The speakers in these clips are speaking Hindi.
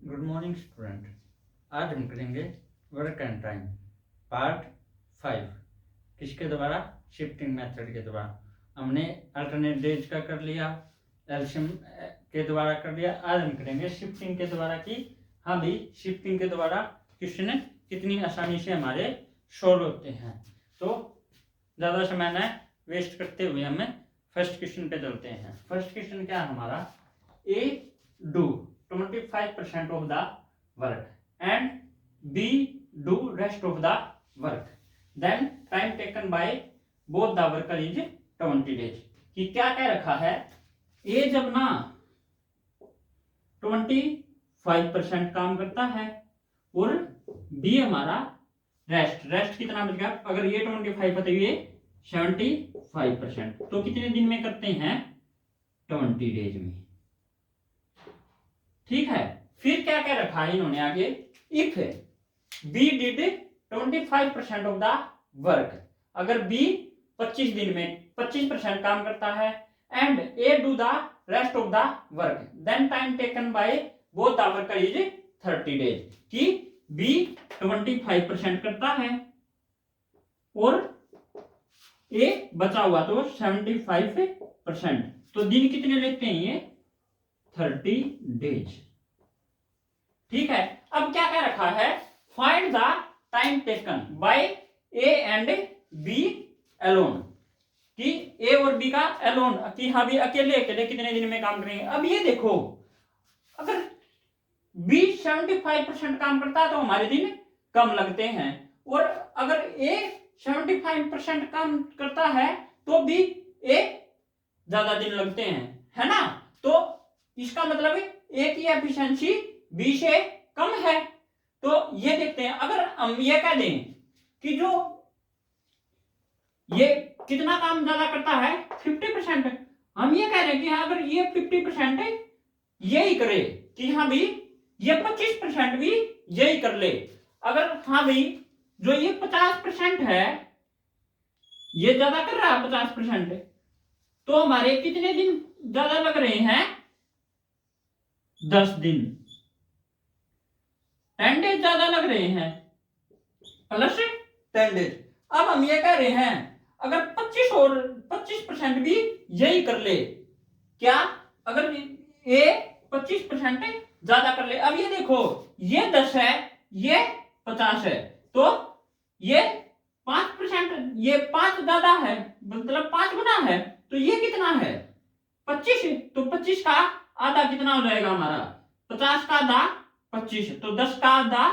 Good morning student. आज हम करेंगे वर्क एंड टाइम पार्ट 5। किसके द्वारा? शिफ्टिंग मेथड के द्वारा। हमने अल्टरनेट डेज का कर लिया, एलसीएम के द्वारा कर लिया। आज हम करेंगे शिफ्टिंग के द्वारा कि हाँ भी शिफ्टिंग के द्वारा क्वेश्चन कितनी आसानी से हमारे सॉल्व होते हैं। तो ज़्यादा समय न वेस्ट करते हुए हमें फर्स्ट क्वेश्चन पे चलते हैं। फर्स्ट क्वेश्चन क्या है हमारा? ए do 25% of the work and B do rest of the work, then time taken by both the worker is 20 days। कि क्या कह रखा है? A जब ना 25% काम करता है और B हमारा रेस्ट कितना बच गया? अगर ये 25 है तो ये 75%। तो कितने दिन में करते हैं? 20 डेज में। ठीक है। फिर क्या कह रखा है इन्होंने आगे? If B did 25% of the work, अगर बी 25 दिन में 25% काम करता है and A do the rest of the work, then time taken by both the worker is 30 days. कि बी 25% करता है और ए बचा हुआ तो 75%। तो दिन कितने लेते हैं ये? 30 डेज। ठीक है। अब क्या कह रखा है? Find the time taken by A and B alone, कि ए और बी का अलोन, कि हाँ भी अकेले अकेले कितने दिन में काम करेंगे। अब ये देखो, अगर बी 75% काम करता है तो हमारे दिन कम लगते हैं, और अगर ए 75% काम करता है तो बी ए ज्यादा दिन लगते हैं, है ना। तो इसका मतलब ए की एफिशिएंसी बी से कम है। तो ये देखते हैं, अगर हम ये कह दें कि जो ये कितना काम ज्यादा करता है? 50%। हम ये कह रहे हैं कि हाँ अगर ये 50% यही करे, कि हाँ भाई ये 25% भी यही कर ले। अगर हाँ भाई जो ये 50% है ये ज्यादा कर रहा है 50%, तो हमारे कितने दिन ज्यादा लग रहे हैं? 10 दिन, 10 डेज ज्यादा लग रहे हैं, प्लस 10 डेज। अब हम ये कह रहे हैं अगर 25% भी यही कर ले, क्या? अगर ये 25% ज्यादा कर ले। अब ये देखो, ये 10 है, ये 50 है, तो ये 5%, ये 5 ज्यादा है, मतलब 5 गुना है। तो ये कितना है? 25। तो 25 का आधा कितना हो जाएगा हमारा? 50 का आधा 25, तो 10 का आधा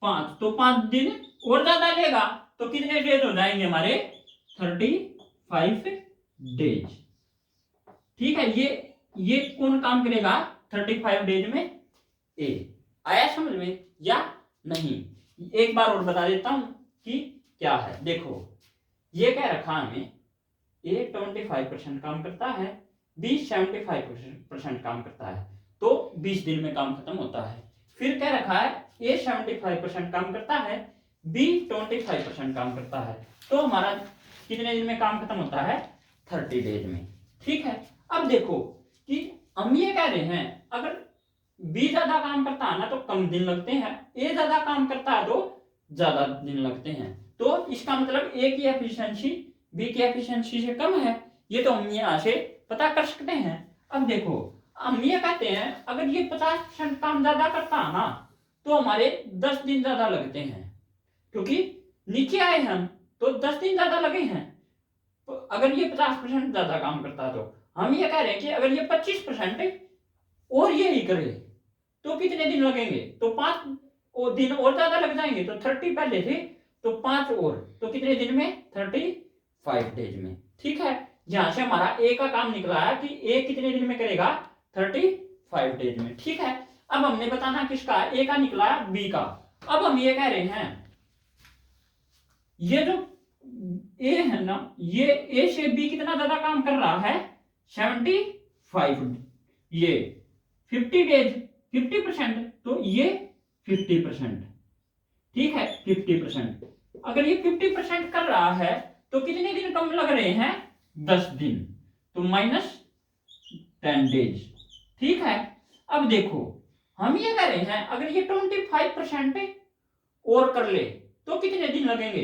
5, तो 5 दिन और ज्यादा लेगा। तो कितने डेज हो जाएंगे हमारे? 35 डेज। ठीक है। ये कौन काम करेगा 35 डेज में? ए। आया समझ में या नहीं? एक बार और बता देता हूं कि क्या है। देखो, ये कह रखा हमें ए 25% काम करता है, बी 75% काम करता है, तो 20 दिन में काम खत्म होता है। फिर क्या रखा है? ए 75% काम करता है, बी 25% काम करता है, तो हमारा कितने दिन में काम खत्म होता है? 30 डेज में। ठीक है। अब देखो कि हम ये कह रहे हैं अगर बी ज्यादा काम करता है ना तो कम दिन लगते हैं, ए ज्यादा काम करता है तो ज्यादा दिन लगते हैं। तो इसका मतलब ए की एफिशिएंसी बी की एफिशिएंसी से कम है। ये तो हम यहां से पता कर सकते हैं। अब देखो, हम ये कहते हैं अगर ये 50% काम ज्यादा करता है ना तो हमारे 10 दिन ज्यादा लगते हैं, क्योंकि नीचे आए हम तो 10 दिन ज्यादा लगे हैं। तो अगर ये 50% ज्यादा काम करता है तो हम ये कह रहे हैं कि अगर ये 25% और ये ही करे तो कितने दिन लगेंगे? तो 5 दिन और ज्यादा लग जाएंगे। तो 30 पहले थे तो 5 और, तो कितने दिन में? 35 डेज में। ठीक है। यहां से हमारा ए का काम निकला है कि ए कितने दिन में करेगा? 35 डेज में। ठीक है। अब हमने बताना किसका? ए का निकला, बी का। अब हम ये कह रहे हैं ये जो ए है ना, ये ए से बी कितना ज्यादा काम कर रहा है? 75। ये 50 डेज 50%, तो ये 50%। ठीक है। 50%, अगर ये 50% कर रहा है तो कितने दिन कम लग रहे हैं? 10 दिन, तो -10 डेज। ठीक है। अब देखो हम ये कह रहे हैं अगर ये 25% और कर ले तो कितने दिन लगेंगे,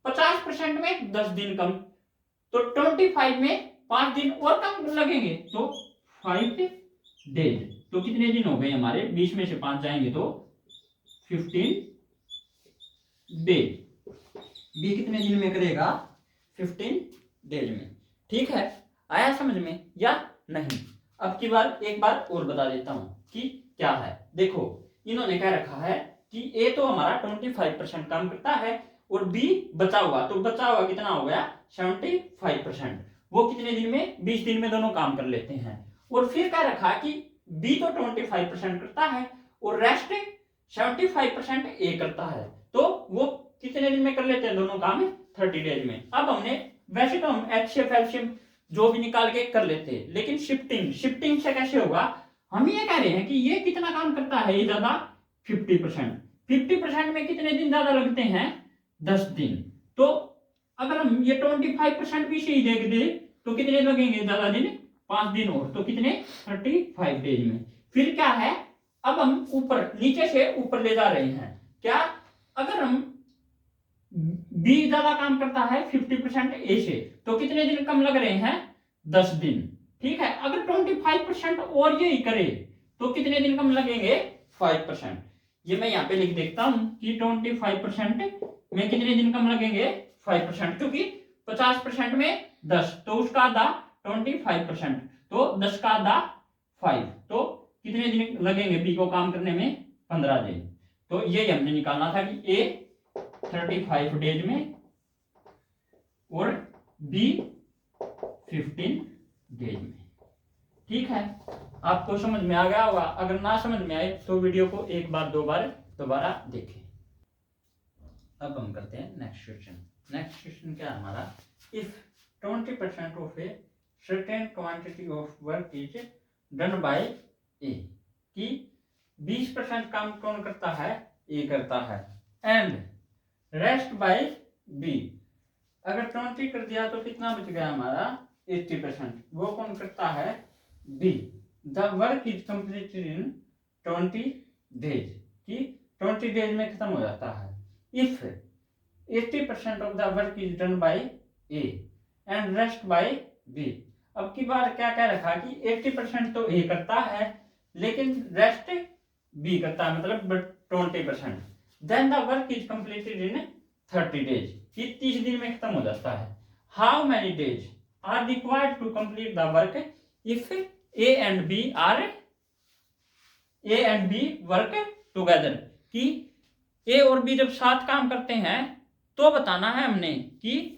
50% में 10 दिन कम, तो 25 में 5 दिन और कम लगेंगे, तो 5 डेज। तो कितने दिन हो गए हमारे, 20 में से 5 जाएंगे तो 15 डेज। बी कितने दिन में करेगा, 15 डेज में। ठीक है, आया समझ में या नहीं। अब की बार एक बार और बता देता हूं कि क्या है। देखो इन्होंने क्या रखा है कि ए तो हमारा 25% काम करता है और बी बचा हुआ, तो बचा हुआ कितना हो गया 75%। वो कितने दिन में, 20 दिन में दोनों काम कर लेते हैं। और फिर क्या रखा कि बी तो 25% करता है और रेस्ट 75% ए करता है, तो वो कितने दिन में कर लेते हैं दोनों काम, 30 डेज में। अब हमने वैसे तो हम एचसीएफ एलसीएम जो भी निकाल के कर लेते हैं, लेकिन शिफ्टिंग से कैसे होगा, हम ये कह रहे हैं कि ये कितना काम करता है, ये ज्यादा 50% में कितने दिन ज्यादा लगते हैं, 10 दिन। तो अगर हम ये 25% भी सही देख दे तो कितने लगेंगे ज्यादा दिन, 5 दिन और, तो कितने 35 डेज में। फिर क्या है, अब हम ऊपर नीचे से ऊपर ले जा रहे हैं, क्या अगर हम बी ज्यादा काम करता है 50% ए से, तो कितने दिन कम लग रहे हैं, 10 दिन। ठीक है, अगर 25% और यही करे तो कितने दिन कम लगेंगे, 5%। ये मैं यहाँ पे लिख देखता हूं कि 25% में कितने दिन कम लगेंगे, 5%, क्योंकि 50% में 10, तो उसका आधा 25%, तो 10 का आधा 5, तो कितने दिन लगेंगे बी को काम करने में, 15 दिन। तो ये हमने निकालना था कि ए 35 डेज में और बी 15 डेज में। ठीक है, आपको समझ में आ गया होगा। अगर ना समझ में आए तो वीडियो को एक बार दो बार दोबारा देखें। अब हम करते हैं नेक्स्ट क्वेश्चन। नेक्स्ट क्वेश्चन क्या है हमारा, if 20% of a certain quantity of work is done by a, कि 20% काम कौन करता है, ए करता है, एंड रेस्ट बाय बी। अगर 20 कर दिया तो कितना बच गया हमारा, 80%, वो कौन करता है, B. The work is completed in 20 days, कि 20 डेज में खत्म हो जाता है। If 80% of the work is done by A and rest by B. अब की बार क्या कह रखा कि 80% तो ए करता है लेकिन रेस्ट बी करता है, मतलब 20%। Then the work is completed in 30 days, कि 30 दिन में खत्म हो जाता है। How many days are required to complete the work if A and B work together, कि ए और बी जब साथ काम करते हैं तो बताना है हमने कि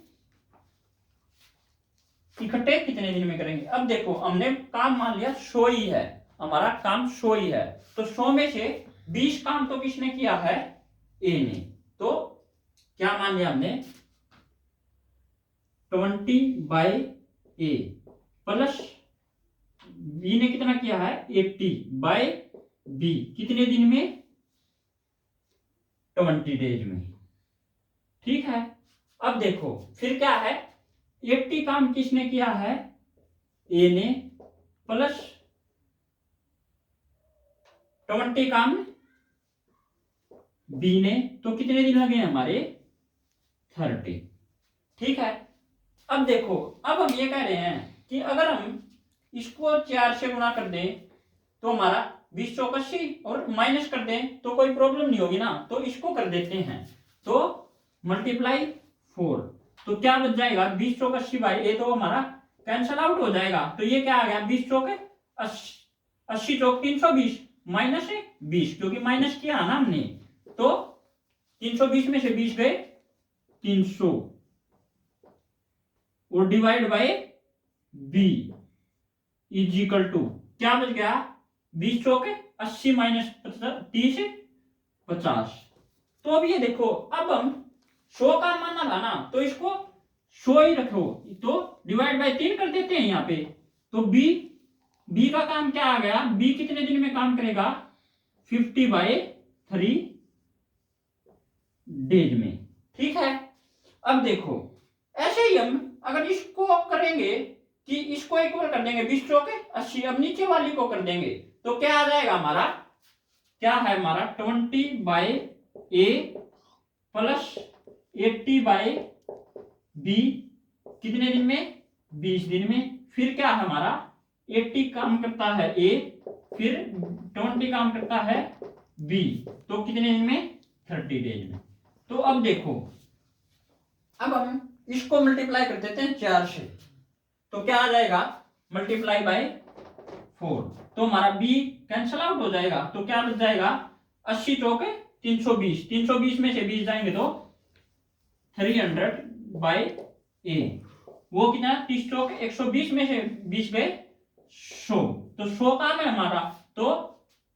इकट्ठे कितने दिन में करेंगे। अब देखो हमने काम मान लिया 100 ही है, हमारा काम 100 ही है, तो 100 में से 20 काम तो किसने किया है, ए ने। तो क्या मान लिया हमने, 20/A प्लस बी ने कितना किया है, 80/B, कितने दिन में, 20 डेज में। ठीक है, अब देखो फिर क्या है, 80 काम किसने किया है, ए ने, प्लस 20 काम बी ने, तो कितने दिन लगे हमारे, 30। ठीक है, अब देखो अब हम ये कह रहे हैं कि अगर हम इसको 4 से गुणा कर दें तो हमारा 20 चौक 80 और माइनस कर दें तो कोई प्रॉब्लम नहीं होगी ना, तो इसको कर देते हैं, तो मल्टीप्लाई 4, तो क्या बच जाएगा, 20 चौक 80 बाई ए, तो हमारा कैंसल आउट हो जाएगा। तो ये क्या आ गया, 20 चौक 80 चौक 320 माइनस 20, क्योंकि माइनस किया ना हमने, तो 320 में से 20 गए 300 और divide by B is equal to क्या बच गया, 20 चौक 80 माइनस 30 50। तो अब ये देखो, अब हम 100 का मानना था ना, तो इसको 100 ही रखो, तो डिवाइड बाय 3 कर देते हैं यहाँ पे, तो बी का काम क्या आ गया, बी कितने दिन में काम करेगा, 50/3 डेज में। ठीक है, अब देखो ऐसे ही हम अगर इसको करेंगे कि इसको इक्वल कर देंगे 20 चौक 80, अब नीचे वाली को कर देंगे तो क्या आ जाएगा हमारा क्या है हमारा 20/A प्लस 80/B कितने दिन में, 20 दिन में। फिर क्या है हमारा 80 काम करता है A, फिर 20 काम करता है B, तो कितने दिन में, 30 डेज में। तो अब देखो, अब हम इसको मल्टीप्लाई कर देते हैं 4 से, तो क्या आ जाएगा मल्टीप्लाई बाय 4, तो हमारा B कैंसल आउट हो जाएगा, तो क्या बच जाएगा 80 चौके 320, 320 में से 20 जाएंगे तो 300/A, वो कितना 30 चौके 120 में से 20 गए 100, तो 100 काम है हमारा, तो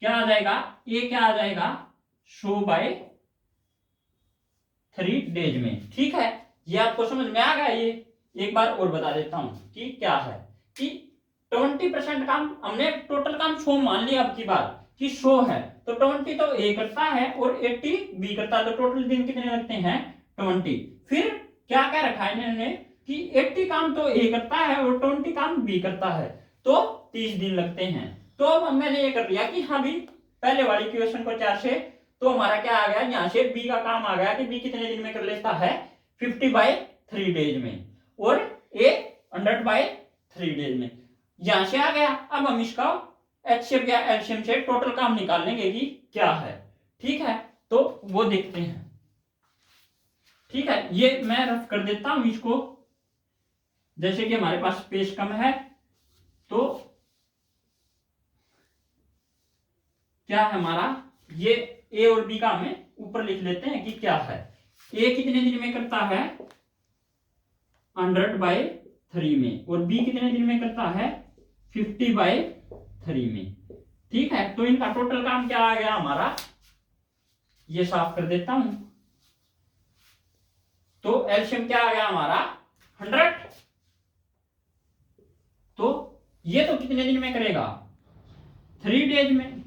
क्या आ जाएगा ये, क्या आ जाएगा 100/3 डेज में। ठीक है, ये आपको समझ में आ गया। ये एक बार और बता देता हूं कि क्या है कि 20% काम हमने टोटल काम 100 मान लिया, अब की बात कि 100 है तो 20 तो A करता है और 80 B करता है, तो टोटल दिन कितने लगते हैं 20। फिर क्या क्या रखा है इन्होंने कि 80 काम तो A करता है और 20 काम B करता है, तो 30 दिन लगते हैं। तो अब मैंने ये कर लिया कि हाँ भी पहले वाली क्वेश्चन को 4 से, तो हमारा क्या आ गया यहाँ से B का काम आ गया कि B कितने दिन में कर लेता है 50/3 डेज में, और A 100/3 डेज में, यहां से आ गया। अब हम इसका एचसीएफ या एलसीएम से टोटल काम निकाल लेंगे कि क्या है। ठीक है, तो वो देखते हैं। ठीक है, ये मैं रफ कर देता हूं इसको, जैसे कि हमारे पास स्पेस कम है, तो क्या है हमारा ये ए और बी का हमें ऊपर लिख लेते हैं कि क्या है। ए कितने दिन में करता है 100/3 में, और बी कितने दिन में करता है 50/3 में। ठीक है, तो इनका टोटल काम क्या आ गया हमारा, ये साफ कर देता हूं, तो एलसीएम क्या आ गया हमारा 100, तो ये तो कितने दिन में करेगा 3 डेज में।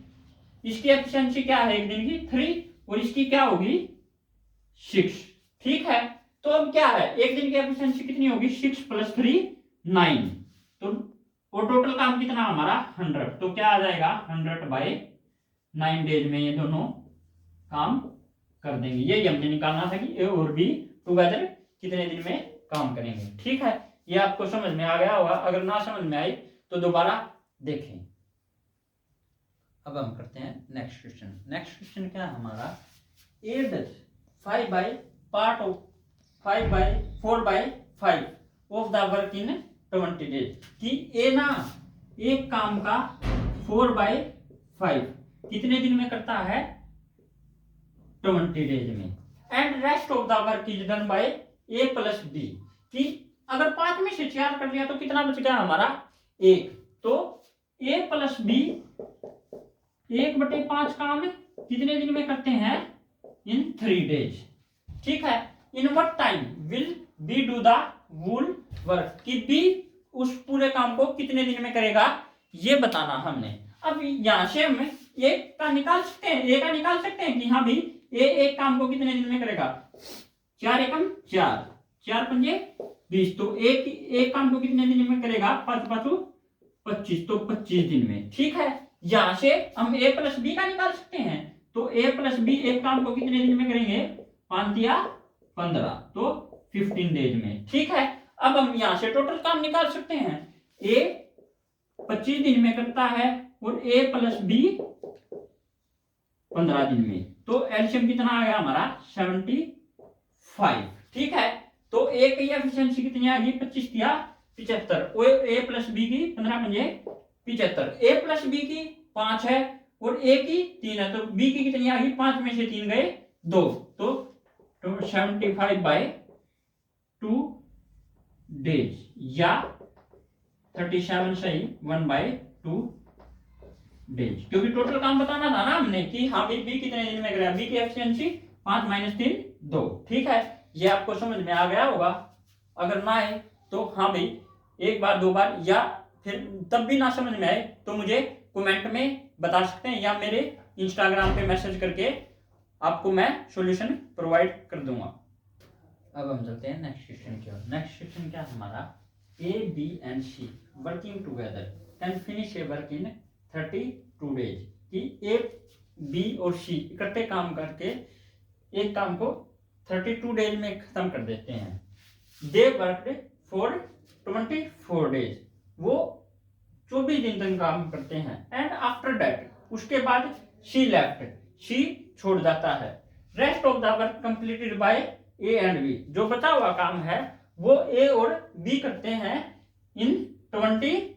इसकी एफिशिएंसी क्या है एक दिन की 3, और इसकी क्या होगी 6। ठीक है, तो अब क्या है एक दिन की एफिशिएंसी कितनी होगी 6 + 3 9, तो और टोटल काम कितना हमारा 100, तो क्या आ जाएगा 100/9 डेज में ये दोनों काम कर देंगे। ये हमने निकालना था कि ए और बी टुगेदर कितने दिन में काम करेंगे। ठीक है, ये आपको समझ में आ गया होगा, अगर ना समझ में आई तो दोबारा देखें। अब हम करते हैं नेक्स्ट क्वेश्चन। नेक्स्ट क्वेश्चन क्या है हमारा, A does 4/5 of the work in 20 days, कि ए ना एक काम का 4/5 कितने दिन में करता है 20 डेज में, and rest of the work is done bye A + B, कि अगर 5 में से 4 कर लिया तो कितना बच गया हमारा 1, तो A + B 1/5 काम कितने दिन में करते हैं इन 3 डेज। ठीक है, in what time will be do the wool work, कि बी उस पूरे काम को कितने दिन में करेगा ये बताना हमने। अब यहां से हम ए का निकाल सकते हैं, ए का निकाल सकते हैं कि हाँ भी ए एक काम को कितने दिन में करेगा 4 एकम 4, 4 पंजे 20, तो एक काम को कितने दिन में करेगा 5 5 25, तो 25 दिन में। ठीक है, यहां से हम A + B का निकाल सकते हैं, तो A + B एक काम को कितने दिन में करेंगे 5 या 15, तो 15 डेज में। ठीक है, अब हम यहां से टोटल काम निकाल सकते हैं, A 25 दिन में करता है और A + B 15 दिन में, तो एलसीएम कितना आ गया हमारा 75। ठीक है, तो ए की एफिशिएंसी कितनी आ गई 25 या 75, और A + B की 15 पंजे 75, A + B की 5 है और A की 3 है, तो B की कितनी आ गई 5 में से 3 गए 2, तो 75/2 डेज, या 37 सही 1/2 डेज, क्योंकि टोटल काम बताना था ना हमने कि हाँ भाई बी कितने दिन में करेगा, बी की एफिशिएंसी 5 - 3 2। ठीक है, ये आपको समझ में आ गया होगा, अगर ना आए तो हाँ भाई एक बार 2 बार, या फिर तब भी ना समझ में आए तो मुझे कमेंट में बता सकते हैं, या मेरे इंस्टाग्राम पे मैसेज करके आपको मैं सॉल्यूशन प्रोवाइड कर दूंगा। अब हम चलते हैं नेक्स्ट क्वेश्चन की ओर। नेक्स्ट क्वेश्चन क्या है हमारा, A, B and C working together can finish A work in 32 days, कि ए बी और सी इकट्ठे काम करके एक काम को 32 डेज में खत्म कर देते हैं। दे वर्कड फॉर 24 डेज, वो 24 दिन तक काम करते हैं। एंड आफ्टर दैट, उसके बाद शी लेफ्ट, शी छोड़ जाता है। Rest of the work completed by A and B, जो बचा हुआ काम है वो ए और बी करते हैं इन 28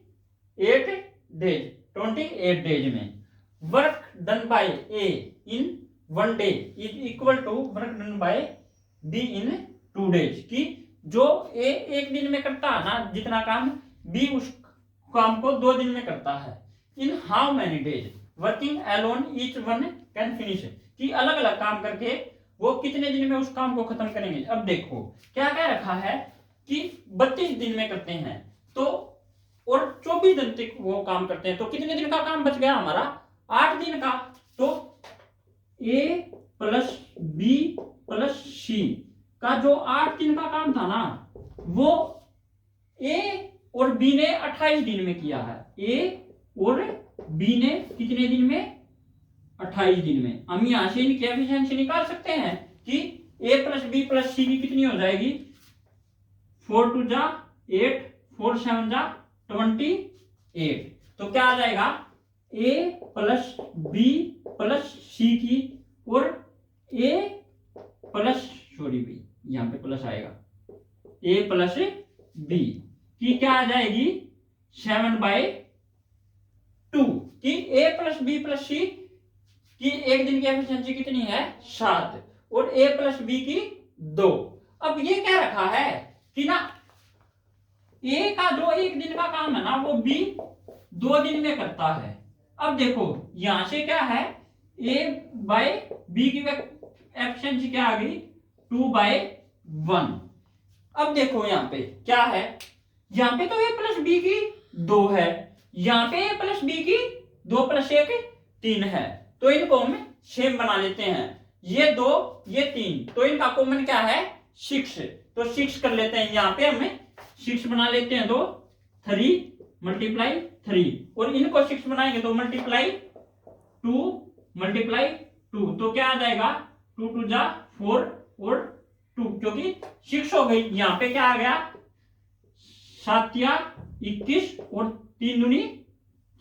डेज, 28 डेज में। Work done by A in 1 day is equal to work done by B in 2 days, कि जो ए एक दिन में करता है ना जितना काम, बी उस काम को 2 दिन में करता है। In how many days working alone each one can finish, कि अलग अलग काम करके वो कितने दिन में उस काम को खत्म करेंगे। अब देखो क्या क्या रखा है कि 32 दिन में करते हैं तो, और 24 दिन तक वो काम करते हैं, तो कितने दिन का काम बच गया हमारा, 8 दिन का। तो ए प्लस बी प्लस सी का जो 8 दिन का काम था ना, वो ए और बी ने 28 दिन में किया है। ए और बी ने कितने दिन में, 28 दिन में। हम यहां से इनकी एफिशिएंसी निकाल सकते हैं कि ए प्लस बी प्लस सी की कितनी हो जाएगी, 4 2 जा 8, 4 7 जा 28। तो क्या आ जाएगा, ए प्लस बी प्लस सी की, और ए प्लस सॉरी बी, यहां पे प्लस आएगा, ए प्लस बी की क्या आ जाएगी 7/2, कि ए प्लस बी प्लस सी की एक दिन की एफिशिएंसी कितनी है 7, और ए प्लस बी की 2। अब ये क्या रखा है कि ना ए का जो एक दिन का काम है ना वो बी 2 दिन में करता है। अब देखो यहां से क्या है, ए बाय बी की एफिशिएंसी क्या आ गई 2/1। अब देखो यहाँ पे क्या है, यहाँ पे तो ए प्लस बी की 2 है, यहाँ पे ए प्लस बी की 2 + 1 3 है, तो इनको हम सेम बना लेते हैं। ये 2 ये 3, तो इनका कॉमन क्या है 6, तो 6 कर लेते हैं। यहाँ पे हमें 6 बना लेते हैं, तो 3 × 3, और इनको 6 बनाएंगे तो मल्टीप्लाई 2 × 2, तो क्या आ जाएगा 2 2 जा 4 और 2, क्योंकि 6 हो गई। यहाँ पे क्या आ गया 7 या 21 और 3 दूनी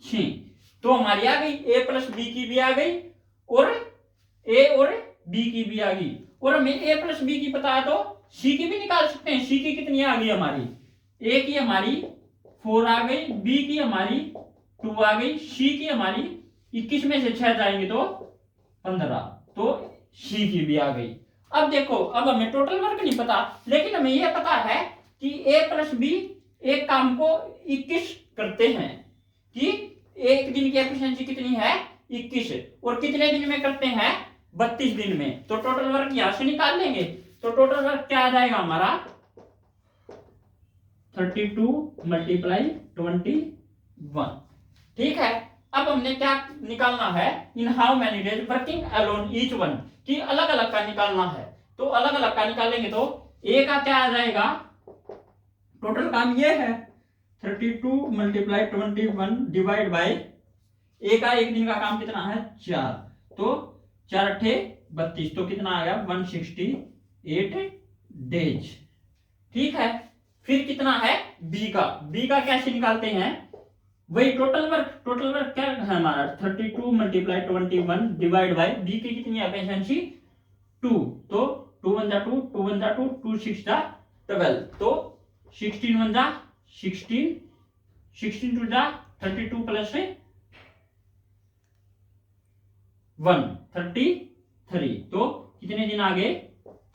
6, तो हमारी आ गई ए प्लस बी की भी आ गई, और ए और बी की भी आ गई। और हमें ए प्लस बी की पता है तो सी की भी निकाल सकते हैं। सी की कितनी आ गई हमारी, ए की हमारी 4 आ गई, बी की हमारी 2 आ गई, सी की हमारी 21 में से 6 जाएंगे तो 15, तो सी की भी आ गई। अब देखो अब हमें टोटल वर्क नहीं पता, लेकिन हमें यह पता है कि ए प्लस बी एक काम को 21 करते हैं, कि एक दिन की एफिशिएंसी कितनी है 21, और कितने दिन में करते हैं 32 दिन में। तो टोटल वर्क यहां से निकाल लेंगे, तो टोटल वर्क क्या आ जाएगा हमारा 32 × 21। ठीक है, अब हमने क्या निकालना है, in how many days working alone each one, कि अलग अलग का निकालना है। तो अलग अलग का निकालेंगे तो ए का क्या आ जाएगा, टोटल काम ये है 32 × 21 डिवाइड बाय ए का एक दिन का काम कितना है 4, तो 4 8 32, तो कितना आ गया 168 डेज। ठीक है, फिर कितना है बी का, बी का कैसे निकालते हैं, वही टोटल वर्क क्या है हमारा 32 × 21 डिवाइड बाय बी की कितनी एफिशिएंसी 2, तो 2 1 जा 2 2 1 जा 2 2 6 जा 12, तो 16 1 जा 16 16 2 जा 32 + 1 33, तो कितने दिन आ गए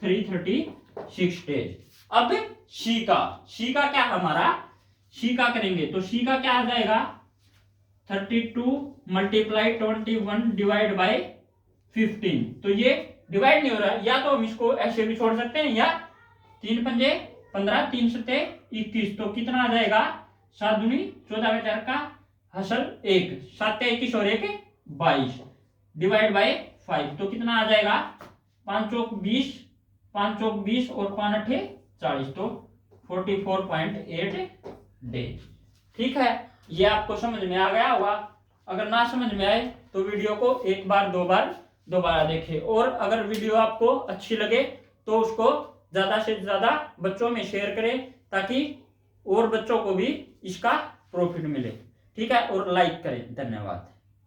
336 डेज। अब सी का क्या हमारा, सी का करेंगे तो सी का क्या आ जाएगा 32 × 21 डिवाइड बाय 15, तो ये डिवाइड नहीं हो रहा है, या तो हम इसको ऐसे भी छोड़ सकते हैं, या 3 पंजे 15 3 सत्ते 21, तो कितना आ जाएगा 7 दूनी 14 का 4 का हसल 1, 7 21 और 1 22 डिवाइड बाय 5, तो कितना आ जाएगा 5 चौक 20 5 चौक 20 और 5 8 40, तो 44.8 डेज। ठीक है, ये आपको समझ में आ गया होगा। अगर ना समझ में आए तो वीडियो को एक बार दो बार दोबारा देखें। और अगर वीडियो आपको अच्छी लगे तो उसको ज्यादा से ज्यादा बच्चों में शेयर करें, ताकि और बच्चों को भी इसका प्रॉफिट मिले। ठीक है, और लाइक करें। धन्यवाद।